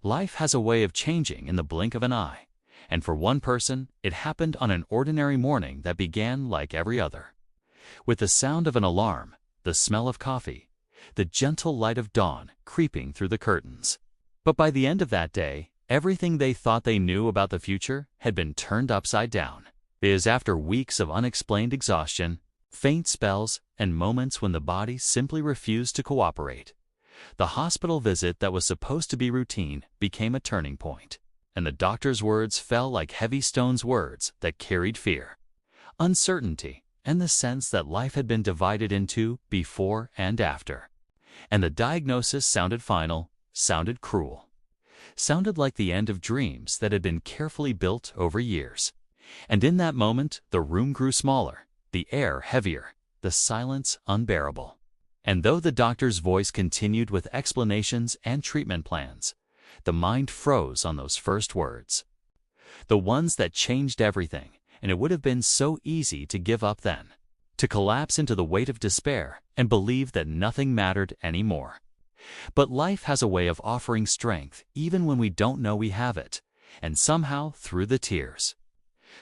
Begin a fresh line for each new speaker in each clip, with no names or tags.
Life has a way of changing in the blink of an eye, and for one person, it happened on an ordinary morning that began like every other, with the sound of an alarm, the smell of coffee, the gentle light of dawn creeping through the curtains. But by the end of that day, everything they thought they knew about the future had been turned upside down. Because after weeks of unexplained exhaustion, faint spells, and moments when the body simply refused to cooperate, the hospital visit that was supposed to be routine became a turning point, and the doctor's words fell like heavy stones, words that carried fear, uncertainty, and the sense that life had been divided into before and after. And the diagnosis sounded final, sounded cruel, sounded like the end of dreams that had been carefully built over years. And in that moment, the room grew smaller, the air heavier, the silence unbearable. And though the doctor's voice continued with explanations and treatment plans, the mind froze on those first words, the ones that changed everything. And it would have been so easy to give up then, to collapse into the weight of despair and believe that nothing mattered anymore. But life has a way of offering strength even when we don't know we have it, and somehow through the tears,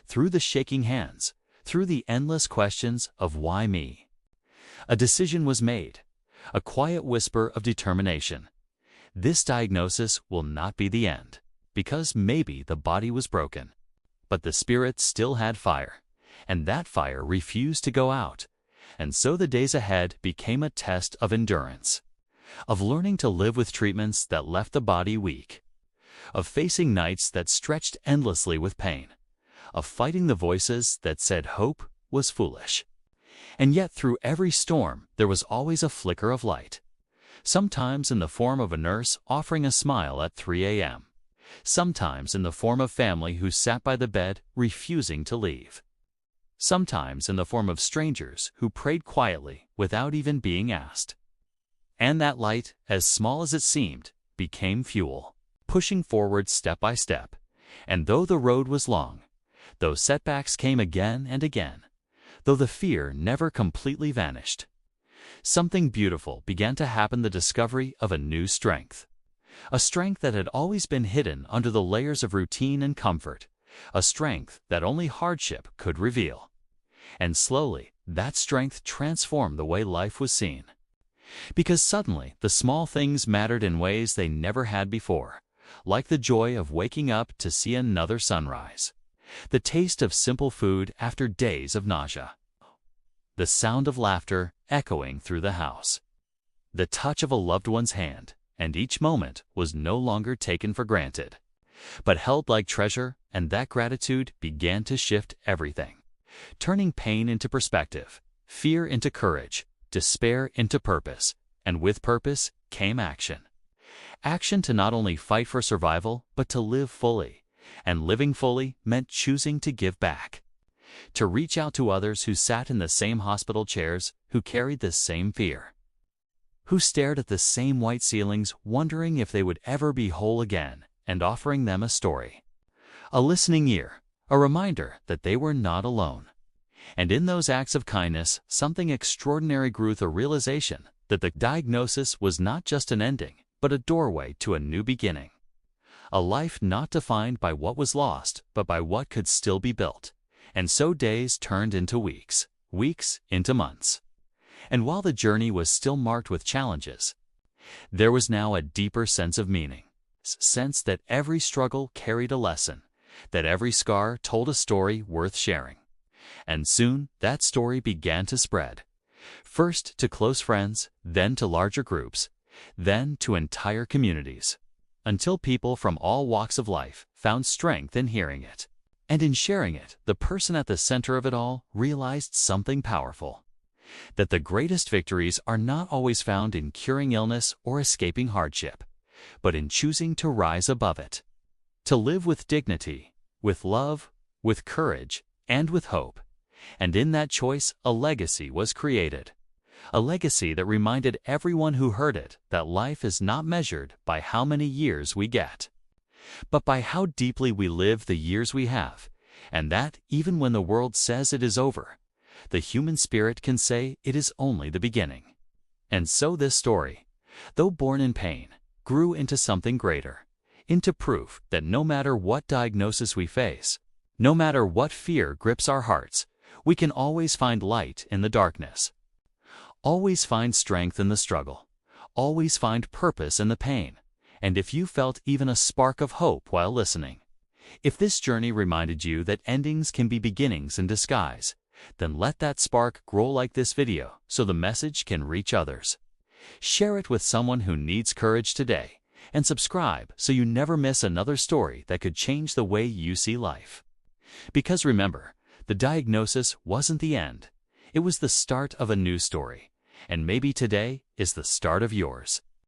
through the shaking hands, through the endless questions of why me, a decision was made, a quiet whisper of determination. This diagnosis will not be the end, because maybe the body was broken, but the spirit still had fire, and that fire refused to go out. And so the days ahead became a test of endurance, of learning to live with treatments that left the body weak, of facing nights that stretched endlessly with pain, of fighting the voices that said hope was foolish. And yet through every storm there was always a flicker of light, sometimes in the form of a nurse offering a smile at 3 a.m., sometimes in the form of family who sat by the bed refusing to leave, sometimes in the form of strangers who prayed quietly without even being asked. And that light, as small as it seemed, became fuel, pushing forward step by step. And though the road was long, though setbacks came again and again, though the fear never completely vanished, something beautiful began to happen, the discovery of a new strength. A strength that had always been hidden under the layers of routine and comfort, a strength that only hardship could reveal. And slowly, that strength transformed the way life was seen. Because suddenly, the small things mattered in ways they never had before, like the joy of waking up to see another sunrise, the taste of simple food after days of nausea, the sound of laughter echoing through the house, the touch of a loved one's hand. And each moment was no longer taken for granted, but held like treasure, and that gratitude began to shift everything, turning pain into perspective, fear into courage, despair into purpose, and with purpose came action. Action to not only fight for survival, but to live fully, and living fully meant choosing to give back, to reach out to others who sat in the same hospital chairs, who carried the same fear, who stared at the same white ceilings wondering if they would ever be whole again, and offering them a story, a listening ear, a reminder that they were not alone. And in those acts of kindness, something extraordinary grew, the realization that the diagnosis was not just an ending, but a doorway to a new beginning, a life not defined by what was lost, but by what could still be built. And so days turned into weeks, weeks into months. And while the journey was still marked with challenges, there was now a deeper sense of meaning, sense that every struggle carried a lesson, that every scar told a story worth sharing. And soon that story began to spread, first to close friends, then to larger groups, then to entire communities, until people from all walks of life found strength in hearing it. And in sharing it, the person at the center of it all realized something powerful, that the greatest victories are not always found in curing illness or escaping hardship, but in choosing to rise above it, to live with dignity, with love, with courage, and with hope. And in that choice, a legacy was created, a legacy that reminded everyone who heard it that life is not measured by how many years we get, but by how deeply we live the years we have, and that even when the world says it is over, the human spirit can say it is only the beginning. And so this story, though born in pain, grew into something greater, into proof that no matter what diagnosis we face, no matter what fear grips our hearts, we can always find light in the darkness. Always find strength in the struggle. Always find purpose in the pain. And if you felt even a spark of hope while listening, if this journey reminded you that endings can be beginnings in disguise, then let that spark grow like this video so the message can reach others. Share it with someone who needs courage today, and subscribe so you never miss another story that could change the way you see life. Because remember, the diagnosis wasn't the end. It was the start of a new story, and maybe today is the start of yours.